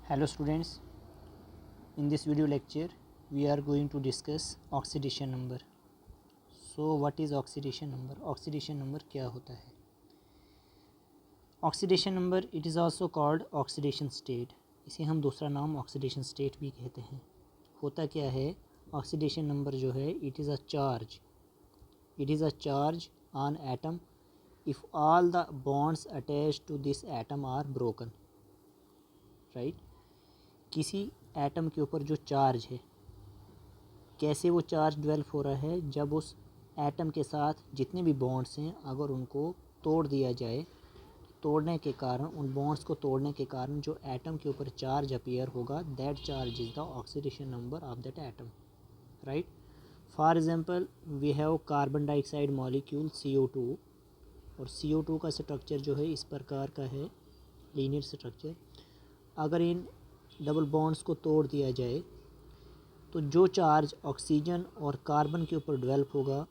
Hello students, in this video lecture we are going to discuss oxidation number. So what is oxidation number? Oxidation number क्या होता है? Oxidation number it is also called oxidation state. इसे हम दूसरा नाम oxidation state भी कहते हैं. होता क्या है? Oxidation number जो है it is a charge. It is a charge on atom if all the bonds attached to this atom are broken. Right? किसी एटम के ऊपर जो चार्ज है, कैसे वो चार्ज डेवलप हो रहा है? जब उस एटम के साथ जितने भी बॉन्ड्स हैं अगर उनको तोड़ दिया जाए, तोड़ने के कारण, उन बॉन्ड्स को तोड़ने के कारण जो एटम के ऊपर चार्ज अपीयर होगा, that charge is the oxidation number of that atom. Right. For example we have carbon dioxide molecule CO2 और CO2 का स्ट्रक्चर जो है इस प्रकार का है, लीनियर स्ट्रक्चर. अगर इन डबल बॉन्ड्स को तोड़ दिया जाए तो जो चार्ज ऑक्सीजन और कार्बन के ऊपर डेवलप होगा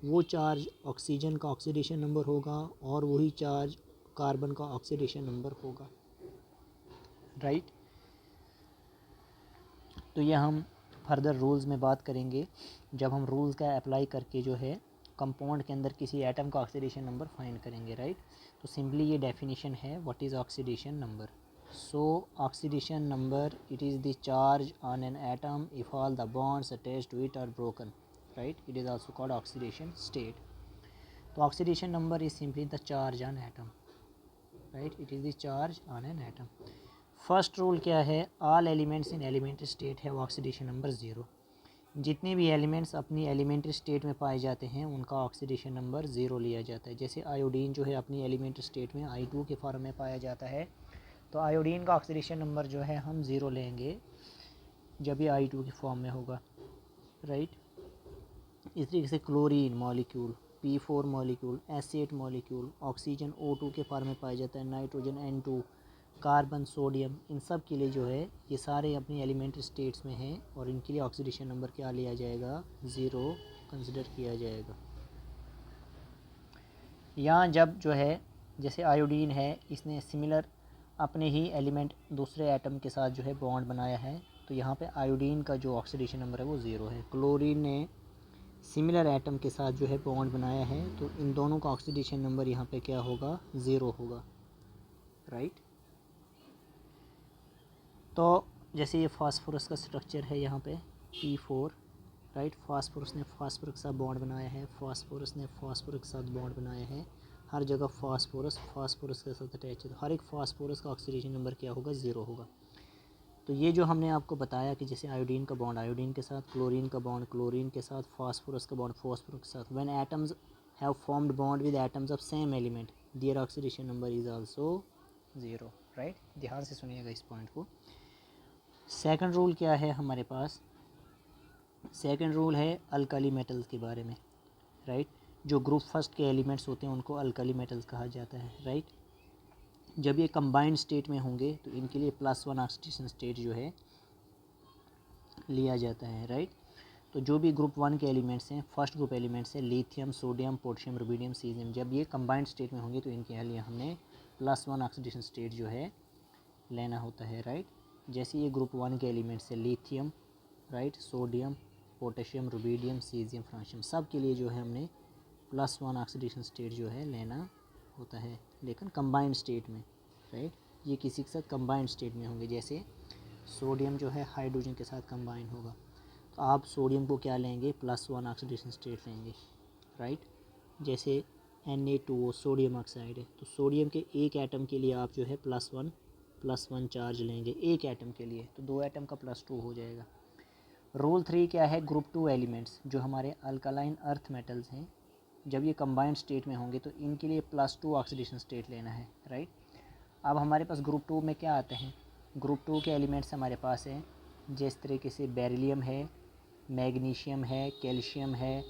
वो चार्ज ऑक्सीजन का ऑक्सीडेशन नंबर होगा और वही चार्ज कार्बन का ऑक्सीडेशन नंबर होगा. राइट. तो यह हम फर्दर रूल्स में बात करेंगे जब हम रूल्स का अप्लाई करके जो है कंपाउंड के अंदर किसी एटम का ऑक्सीडेशन नंबर फाइंड करेंगे. राइट. तो सिंपली ये डेफिनेशन है what is oxidation number. So oxidation number it is the charge on an atom if all the bonds attached to it are broken. Right. It is also called oxidation state. So oxidation number is simply the charge on atom. Right. It is the charge on an atom. First rule क्या है? All elements in elementary state have oxidation number 0. जितने भी elements अपनी elementary state में पाए जाते हैं उनका ऑक्सीडेशन नंबर 0 लिया जाता है. जैसे आयोडीन जो है अपनी एलिमेंट्री स्टेट में I2 के फॉर्म में पाया जाता है, तो आयोडीन का ऑक्सीडेशन नंबर जो है हम 0 लेंगे जब ये I2 की फॉर्म में होगा. राइट. इस तरीके से chlorine molecule, P4 molecule, acid molecule, oxygen O2 के फॉर्म में पाया जाता है, नाइट्रोजन N2, कार्बन, सोडियम, इन सब के लिए जो है ये सारे अपनी एलिमेंट्री स्टेट्स में हैं और इनके लिए ऑक्सीडेशन नंबर क्या लिया जाएगा? 0 कंसिडर किया जाएगा. यहाँ जब जो है जैसे आयोडीन है, इसने सिमिलर अपने ही एलिमेंट दूसरे एटम के साथ जो है बॉन्ड बनाया है, तो यहाँ पे आयोडीन का जो ऑक्सीडेशन नंबर है वो 0 है. क्लोरीन ने सिमिलर एटम के साथ जो है बॉन्ड बनाया है, तो इन दोनों का ऑक्सीडेशन नंबर यहाँ पे क्या होगा? 0 होगा. राइट. तो जैसे ये फास्फोरस का स्ट्रक्चर है यहाँ पे P4. राइट. फास्फोरस ने फास्फोरस के साथ बॉन्ड बनाया है, फास्फोरस ने फास्फोरस के साथ बॉन्ड बनाया है. हर जगह फास्फोरस के साथ अटैच है, हर एक फास्फोरस का ऑक्सीडेशन नंबर क्या होगा? 0 होगा. तो ये जो हमने आपको बताया कि जैसे आयोडीन का बॉन्ड आयोडीन के साथ, क्लोरीन का बॉन्ड क्लोरीन के साथ, फास्फोरस का बॉन्ड फास्फोरस के साथ, when atoms have formed bond with atoms of same element their oxidation number is also 0. Right. ध्यान से सुनिएगा इस पॉइंट को. सेकंड रूल क्या है हमारे पास? सेकंड रूल है अल्काली मेटल्स के बारे में. राइट. जो ग्रुप फर्स्ट के एलिमेंट्स होते हैं उनको अल्काली मेटल्स कहा जाता है. राइट. जब ये कंबाइंड स्टेट में होंगे तो इनके लिए +1 ऑक्सीडेशन स्टेट जो है लिया जाता है. राइट. तो जो भी ग्रुप 1 के एलिमेंट्स हैं, फर्स्ट ग्रुप एलिमेंट्स हैं lithium, sodium, potassium, rubidium, caesium, जब ये कंबाइंड स्टेट में होंगे तो इनके लिए हमने +1 ऑक्सीडेशन स्टेट जो है लेना होता है. राइट. जैसे ये ग्रुप 1 के एलिमेंट्स है lithium, right, sodium, potassium, rubidium, caesium, francium, सब के लिए जो है हमने +1 ऑक्सीडेशन स्टेट जो है लेना होता है, लेकिन कंबाइंड स्टेट में. राइट. ये किसी के साथ कंबाइंड स्टेट में होंगे. जैसे सोडियम जो है हाइड्रोजन के साथ कंबाइन होगा, तो आप सोडियम को क्या लेंगे? +1 ऑक्सीडेशन स्टेट लेंगे. राइट. जैसे Na2O सोडियम ऑक्साइड है, तो सोडियम के एक एटम के लिए आप जो है +1 चार्ज लेंगे एक एटम के लिए, तो 2 एटम का +2 हो जाएगा. रूल 3 क्या है? ग्रुप 2 एलिमेंट्स जो हमारे अल्कालाइन अर्थ मेटल्स हैं, जब ये कंबाइंड स्टेट में होंगे तो इनके लिए +2 ऑक्सीडेशन स्टेट लेना है. राइट. अब हमारे पास ग्रुप 2 में क्या आते हैं? ग्रुप 2 के एलिमेंट्स हमारे पास हैं जिस तरीके से बेरिलियम है, मैग्नीशियम है, कैल्शियम है,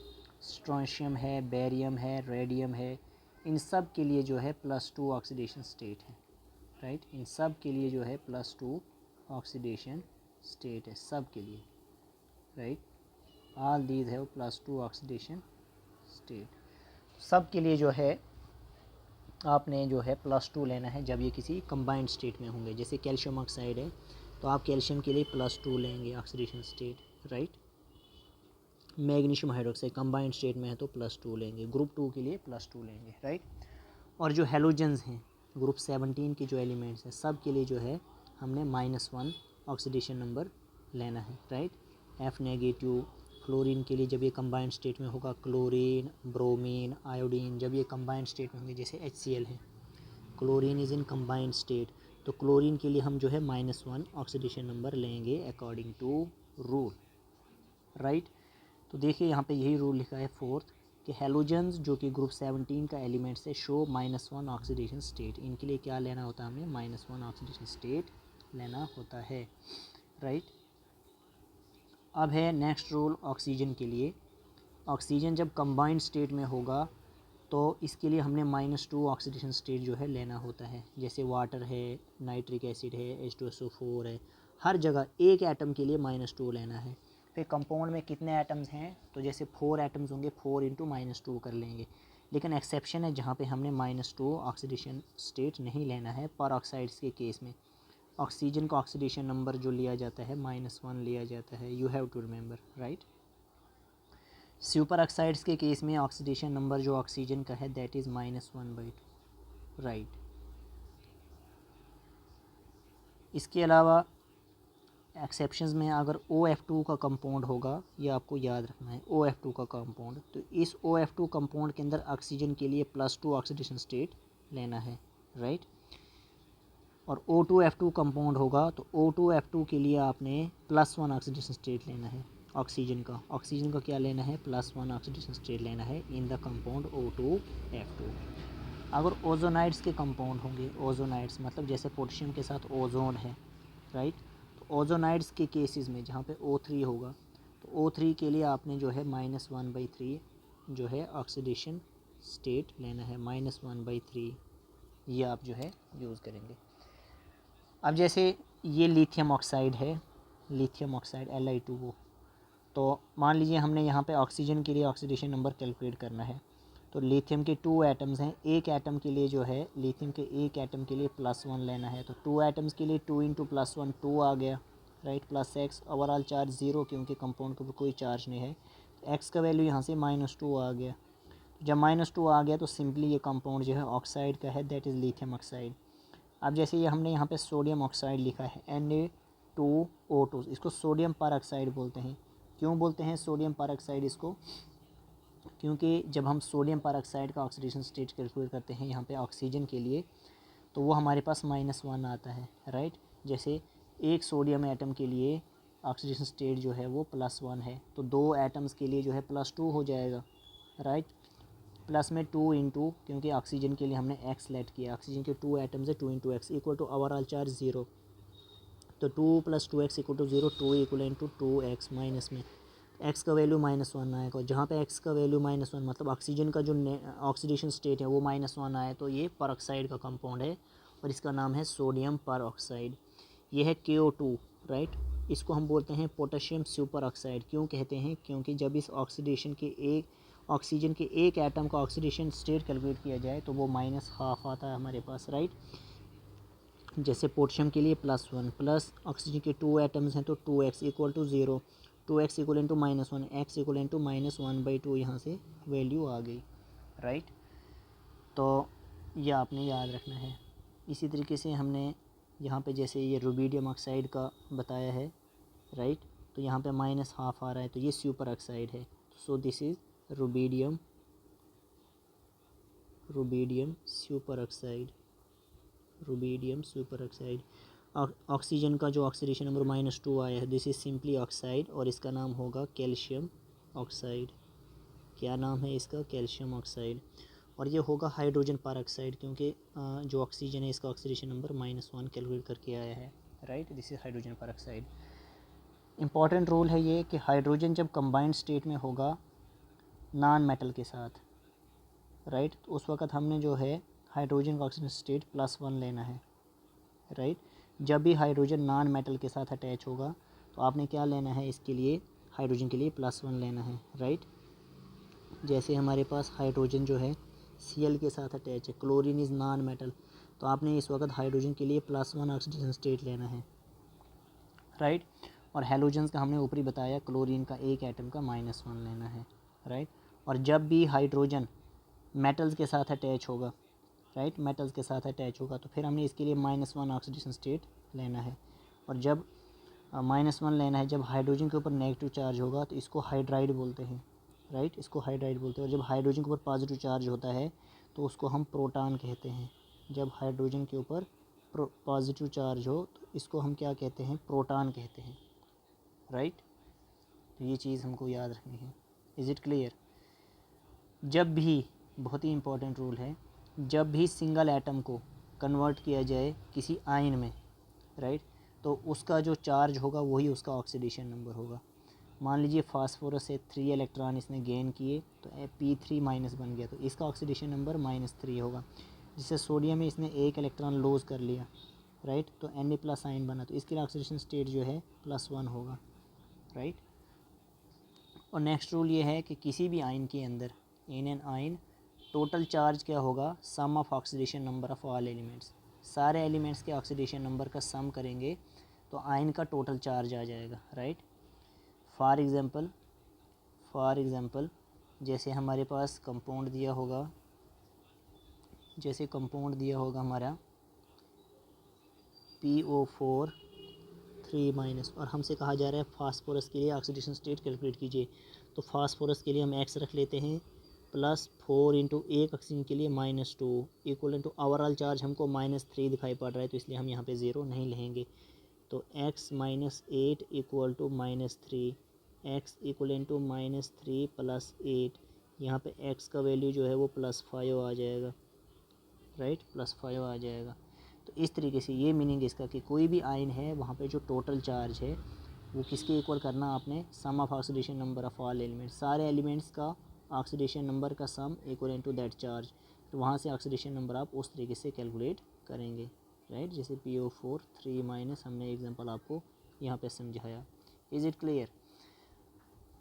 स्ट्रोंशियम है, बेरियम है, रेडियम है. इन सब के लिए जो है +2 ऑक्सीडेशन स्टेट है. राइट. इन सब के लिए जो है +2 ऑक्सीडेशन स्टेट है सब के लिए. Right. All these have +2 oxidation state. सब के लिए जो है आपने जो है +2 लेना है जब ये किसी कंबाइंड स्टेट में होंगे. जैसे कैल्शियम ऑक्साइड है तो आप कैल्शियम के लिए +2 लेंगे oxidation state, right. Magnesium hydroxide combined state में है तो +2 लेंगे, ग्रुप 2 के लिए +2 लेंगे, राइट। और जो हेलोजेंस हैं ग्रुप 17 के जो एलिमेंट्स हैं सब के लिए जो है हमने -1 ऑक्सीडेशन नंबर लेना है, राइट। F नेगेटिव क्लोरीन के लिए जब ये कंबाइंड स्टेट में होगा, क्लोरीन, ब्रोमीन, आयोडीन जब ये कंबाइंड स्टेट में होंगे, जैसे HCl है, chlorine is in combined state, तो क्लोरीन के लिए हम जो है -1 ऑक्सीडेशन नंबर लेंगे अकॉर्डिंग टू रूल, राइट। तो देखिए यहाँ पे यही रूल लिखा है फोर्थ कि हेलोजेंस जो कि ग्रुप 17 का एलिमेंट है शो -1 ऑक्सीडेशन स्टेट, इनके लिए क्या लेना होता है हमें, -1 ऑक्सीडेशन स्टेट लेना होता है, राइट। अब है नेक्स्ट रूल ऑक्सीजन के लिए। ऑक्सीजन जब कंबाइंड स्टेट में होगा तो इसके लिए हमने -2 ऑक्सीडेशन स्टेट जो है लेना होता है, जैसे वाटर है, नाइट्रिक एसिड है, H2SO4 है, हर जगह एक एटम के लिए -2 लेना है। फिर कंपाउंड में कितने एटम्स हैं, तो जैसे 4 एटम्स होंगे, 4 × -2 कर लेंगे, लेकिन एक्सेप्शन है जहाँ पे हमने -2 ऑक्सीडेशन स्टेट नहीं लेना है पर ऑक्साइड्स के केस में। ऑक्सीजन का ऑक्सीडेशन नंबर जो लिया जाता है -1 लिया जाता है, you have to remember, right. Super oxides के केस में ऑक्सीडेशन नंबर जो ऑक्सीजन का है दैट इज़ -1/2, राइट। इसके अलावा एक्सेप्शंस में अगर OF2 का कंपाउंड होगा, ये आपको याद रखना है, OF2 का कंपाउंड, तो इस OF2 कंपाउंड के अंदर ऑक्सीजन के लिए +2 ऑक्सीडेशन स्टेट लेना है, राइट। और O2F2 कंपाउंड होगा तो O2F2 के लिए आपने +1 ऑक्सीडेशन स्टेट लेना है ऑक्सीजन का क्या लेना है, +1 ऑक्सीडेशन स्टेट लेना है इन द कंपाउंड O2F2। अगर ओजोनाइड्स के कंपाउंड होंगे, ओजोनाइड्स मतलब जैसे पोटेशियम के साथ ओजोन है, राइट, तो ओजोनाइड्स के केसेस में जहाँ पे O3 होगा तो O3 के लिए आपने जो है -1/3 जो है ऑक्सीडेशन स्टेट लेना है, -1/3 ये आप जो है यूज़ करेंगे। अब जैसे ये लिथियम ऑक्साइड है, लिथियम ऑक्साइड Li2O, तो मान लीजिए हमने यहाँ पे ऑक्सीजन के लिए ऑक्सीडेशन नंबर कैलकुलेट करना है, तो लिथियम के 2 एटम्स हैं, एक एटम के लिए जो है लिथियम के एक एटम के लिए +1 लेना है, तो 2 एटम्स के लिए 2 × +1 2 आ गया, राइट, +x, ओवरऑल चार्ज 0 क्योंकि कंपाउंड के ऊपर कोई चार्ज नहीं है, x का वैल्यू यहाँ से -2 आ गया। जब -2 आ गया तो सिंपली ये कंपाउंड जो है ऑक्साइड का है, दैट इज़ लिथियम ऑक्साइड। अब जैसे ये हमने यहाँ पे सोडियम ऑक्साइड लिखा है Na2O2, इसको सोडियम पर ऑक्साइड बोलते हैं। क्यों बोलते हैं सोडियम पर ऑक्साइड इसको, क्योंकि जब हम सोडियम पर ऑक्साइड का ऑक्सीडेशन स्टेट कैलकुलेट करते हैं यहाँ पे ऑक्सीजन के लिए तो वो हमारे पास -1 आता है, राइट। जैसे एक सोडियम एटम के लिए ऑक्सीडेशन स्टेट जो है वो +1 है, तो 2 एटम्स के लिए जो है +2 हो जाएगा, राइट। प्लस में 2 × क्योंकि ऑक्सीजन के लिए हमने x लेट किया, ऑक्सीजन के 2 एटम्स है, 2 × x equal to overall charge 0, तो 2 + 2x = 0, 2 = 2x माइनस में x का वैल्यू -1 आएगा, जहाँ पे x का वैल्यू -1 मतलब ऑक्सीजन का जो ऑक्सीडेशन स्टेट है वो -1 आए तो ये परऑक्साइड का कंपाउंड है और इसका नाम है सोडियम परऑक्साइड। ये है KO2, राइट। इसको हम बोलते हैं पोटेशियम सुपर ऑक्साइड। क्यों कहते हैं, क्योंकि जब इस ऑक्सीजन के एक एटम का ऑक्सीडेशन स्टेट कैलकुलेट किया जाए तो वो -½ आता है हमारे पास, राइट। जैसे पोटेशियम के लिए +1 प्लस ऑक्सीजन के 2 एटम्स हैं तो 2x = 0, 2x = -1, x = -1/2 यहाँ से वैल्यू आ गई, राइट। तो ये आपने याद रखना है। इसी तरीके से हमने यहाँ पे जैसे ये रुबीडियम ऑक्साइड का बताया है, राइट, तो यहाँ पे -½ आ रहा है तो ये सुपर ऑक्साइड है, so this is rubidium super oxide, rubidium super oxide. Oxygen का जो ऑक्सीडेशन नंबर -2 आया है दिस इज़ सिंपली ऑक्साइड और इसका नाम होगा कैल्शियम ऑक्साइड। क्या नाम है इसका, कैल्शियम ऑक्साइड। और ये होगा हाइड्रोजन परऑक्साइड क्योंकि जो ऑक्सीजन है इसका ऑक्सीडेशन नंबर -1 कैलकुलेट करके आया है, right, this is hydrogen peroxide. Important rule है ये कि हाइड्रोजन जब कंबाइंड स्टेट में होगा नॉन मेटल के साथ, राइट, तो उस वक्त हमने जो है हाइड्रोजन का ऑक्सीजन स्टेट +1 लेना है, राइट। जब भी हाइड्रोजन नॉन मेटल के साथ अटैच होगा तो आपने क्या लेना है, इसके लिए हाइड्रोजन के लिए +1 लेना है, राइट। जैसे हमारे पास हाइड्रोजन जो है Cl के साथ अटैच है, क्लोरीन इज़ नॉन मेटल, तो आपने इस वक्त हाइड्रोजन के लिए +1 ऑक्सीजन स्टेट लेना है, राइट। और हैलोजन्स का हमने ऊपर ही बताया, क्लोरीन का एक एटम का -1 लेना है, राइट। और जब भी हाइड्रोजन मेटल्स के साथ अटैच होगा, राइट, मेटल्स के साथ अटैच होगा, तो फिर हमने इसके लिए -1 ऑक्सीडेशन स्टेट लेना है। और जब -1 लेना है, जब हाइड्रोजन के ऊपर नेगेटिव चार्ज होगा तो इसको हाइड्राइड बोलते हैं, राइट, इसको हाइड्राइड बोलते हैं। और जब हाइड्रोजन के ऊपर पॉजिटिव चार्ज होता है तो उसको हम प्रोटॉन कहते हैं। जब हाइड्रोजन के ऊपर पॉजिटिव चार्ज हो तो इसको हम क्या कहते हैं, प्रोटॉन कहते हैं, राइट। तो ये चीज़ हमको याद रखनी है। Is it clear? जब भी, बहुत ही इंपॉर्टेंट रूल है, जब भी सिंगल एटम को कन्वर्ट किया जाए किसी आयन में, राइट, तो उसका जो चार्ज होगा वही उसका ऑक्सीडेशन नंबर होगा। मान लीजिए फास्फोरस से 3 इलेक्ट्रॉन इसने गेन किए तो P3 माइनस बन गया, तो इसका ऑक्सीडेशन नंबर -3 होगा। जिससे सोडियम में इसने 1 इलेक्ट्रॉन लूज़ कर लिया, राइट, तो Na+ आयन बना, तो इसके लिए ऑक्सीडेशन स्टेट जो है +1 होगा, राइट। और नेक्स्ट रूल ये है कि किसी भी आयन के अंदर, in an ion, total charge क्या होगा, sum of oxidation number of all elements. सारे एलिमेंट्स के ऑक्सीडेशन नंबर का सम करेंगे तो आयन का टोटल चार्ज आ जाएगा, राइट। फॉर एग्ज़ाम्पल जैसे हमारे पास कंपाउंड दिया होगा, हमारा PO4 3- और हमसे कहा जा रहा है फास्फोरस के लिए ऑक्सीडेशन स्टेट कैलकुलेट कीजिए। तो फास्फोरस के लिए हम X रख लेते हैं, +4 × 1 ऑक्सीजन के लिए -2 इक्वल टू ओवरऑल चार्ज हमको -3 दिखाई पड़ रहा है, तो इसलिए हम यहाँ पे 0 नहीं लेंगे। तो x - 8 equal to -3, x equal to -3 + 8, यहाँ पे x का वैल्यू जो है वो +5 आ जाएगा, राइट, +5 आ जाएगा। तो इस तरीके से ये मीनिंग इसका कि कोई भी आयन है वहाँ पे जो टोटल चार्ज है वो किसके इक्वल करना आपने, sum of oxidation number of all elements, सारे एलिमेंट्स का ऑक्सीडेशन नंबर का sum equal to that charge. तो वहाँ से ऑक्सीडेशन नंबर आप उस तरीके से कैलकुलेट करेंगे, राइट। जैसे PO4 3- हमने एग्जांपल आपको यहाँ पे समझाया। Is it clear?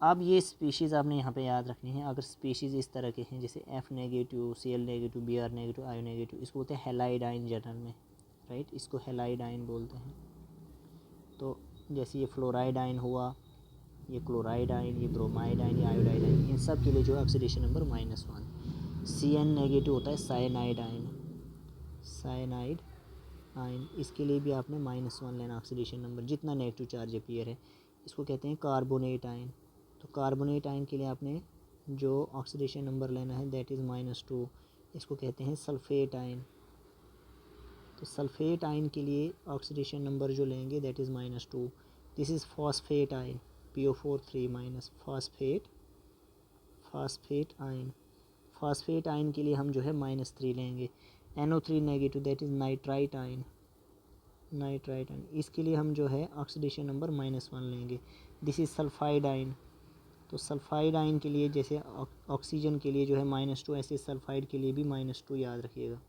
अब ये स्पीशीज़ आपने यहाँ पे याद रखनी है। अगर स्पीशीज़ इस तरह के हैं जैसे F-, Cl-, Br-, I-, इसको बोलते हैं हैलाइड आयन जनरल में, राइट, इसको हैलाइड आयन बोलते हैं। तो जैसे ये फ्लोराइड आयन हुआ, ये क्लोराइड आयन, ये ब्रोमाइड आयन, ये आयोडाइड आयन, इन सब के लिए जो है ऑक्सीडेशन नंबर -1। Cn- होता है साइनाइड आयन, इसके लिए भी आपने -1 लेना ऑक्सीडेशन नंबर, जितना नेगेटिव चार्ज अपीयर है। इसको कहते हैं कार्बोनेट आयन। तो कार्बोनेट आयन के लिए आपने जो ऑक्सीडेशन नंबर लेना है दैट इज़ -2। इसको कहते हैं सल्फेट आयन। तो सल्फेट आयन के लिए ऑक्सीडेशन नंबर जो लेंगे that is -2। This is phosphate ion, PO4 3- phosphate ion. Phosphate ion के लिए हम जो है -3 लेंगे। NO3- that is nitrite ion, इसके लिए हम जो है ऑक्सीडेशन नंबर -1 लेंगे। This is sulphide ion. तो सल्फाइड आयन के लिए जैसे ऑक्सीजन के लिए जो है -2, ऐसे सल्फाइड के लिए भी -2 याद रखिएगा।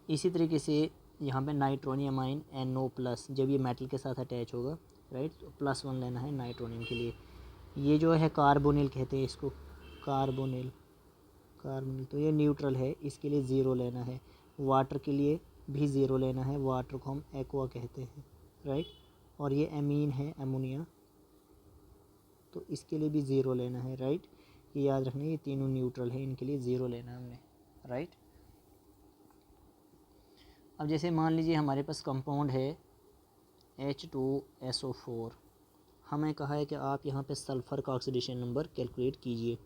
इसी तरीके से यहाँ पे नाइट्रोनियम आयन NO+, जब ये मेटल के साथ अटैच होगा, राइट, तो +1 लेना है नाइट्रोनियम के लिए। ये जो है कार्बोनिल कहते हैं इसको, कार्बोनिल, तो ये न्यूट्रल है, इसके लिए 0 लेना है। वाटर के लिए भी 0 लेना है, वाटर को हम एक्वा कहते हैं, राइट। और ये एमीन है, अमोनिया, तो इसके लिए भी 0 लेना है, राइट। ये याद रखना, ये तीनों न्यूट्रल है, इनके लिए 0 लेना है हमने, राइट। अब जैसे मान लीजिए हमारे पास कंपाउंड है H2SO4, हमें कहा है कि आप यहाँ पे सल्फ़र का ऑक्सीडेशन नंबर कैलकुलेट कीजिए।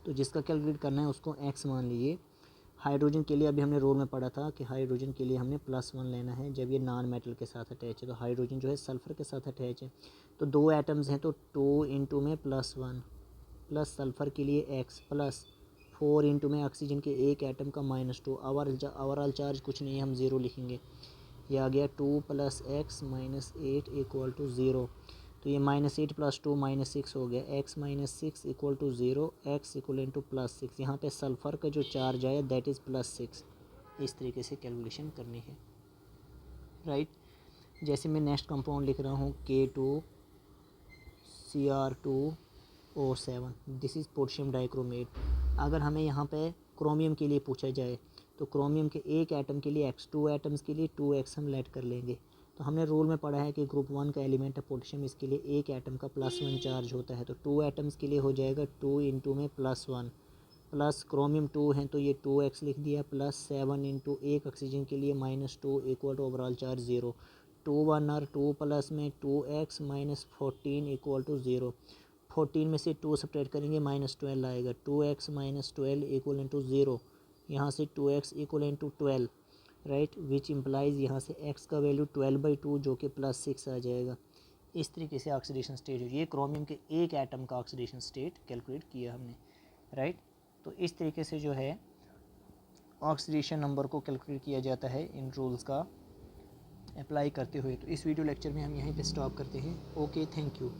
तो जिसका कैलकुलेट करना है उसको X मान लीजिए। हाइड्रोजन के लिए अभी हमने रूल में पढ़ा था कि हाइड्रोजन के लिए हमने +1 लेना है जब ये नॉन मेटल के साथ अटैच है। तो हाइड्रोजन जो है सल्फ़र के साथ अटैच है, तो 2 एटम्स हैं, तो 2 × में +1 प्लस सल्फ़र के लिए X प्लस 4 × में ऑक्सीजन के एक एटम का -2। ओवरऑल चार्ज कुछ नहीं है, हम 0 लिखेंगे। ये आ गया 2 + X - 8 = 0। तो ये -8 + 2 -6 हो गया। X - 6 = 0, X = +6। यहाँ पे सल्फ़र का जो चार्ज आया दैट इज़ +6। इस तरीके से कैलकुलेशन करनी है, राइट। जैसे मैं नेक्स्ट कंपाउंड लिख रहा हूँ K2Cr2O7, this is potassium dichromate. अगर हमें यहाँ पे क्रोमियम के लिए पूछा जाए तो क्रोमियम के एक एटम के लिए X, 2 एटम्स के लिए 2X हम लेट कर लेंगे। तो हमने रूल में पढ़ा है कि ग्रुप 1 का एलिमेंट है पोटेशियम, इसके लिए एक एटम का +1 चार्ज होता है। तो 2 एटम्स के लिए हो जाएगा 2 इंटू में +1, प्लस क्रोमियम 2 है तो ये 2x लिख दिया, +7 इंटू एक ऑक्सीजन के लिए -2 इक्वल टू ओवरऑल चार्ज 0। 2 1 और 2 प्लस में 2x -14 इक्वल टू 0। 14 में से 2 सब्ट्रैक्ट करेंगे -12 आएगा। 2x -12 इक्वल इंटू 0, यहाँ से 2x equal into 12, right, which implies यहाँ से x का वैल्यू 12/2 जो कि +6 आ जाएगा। इस तरीके से ऑक्सीडेशन स्टेट हो, ये क्रोमियम के एक एटम का ऑक्सीडेशन स्टेट कैलकुलेट किया हमने, राइट। तो इस तरीके से जो है ऑक्सीडेशन नंबर को कैलकुलेट किया जाता है इन रूल्स का अप्लाई करते हुए। तो इस वीडियो लेक्चर में हम यहीं पे स्टॉप करते हैं। Okay, thank you.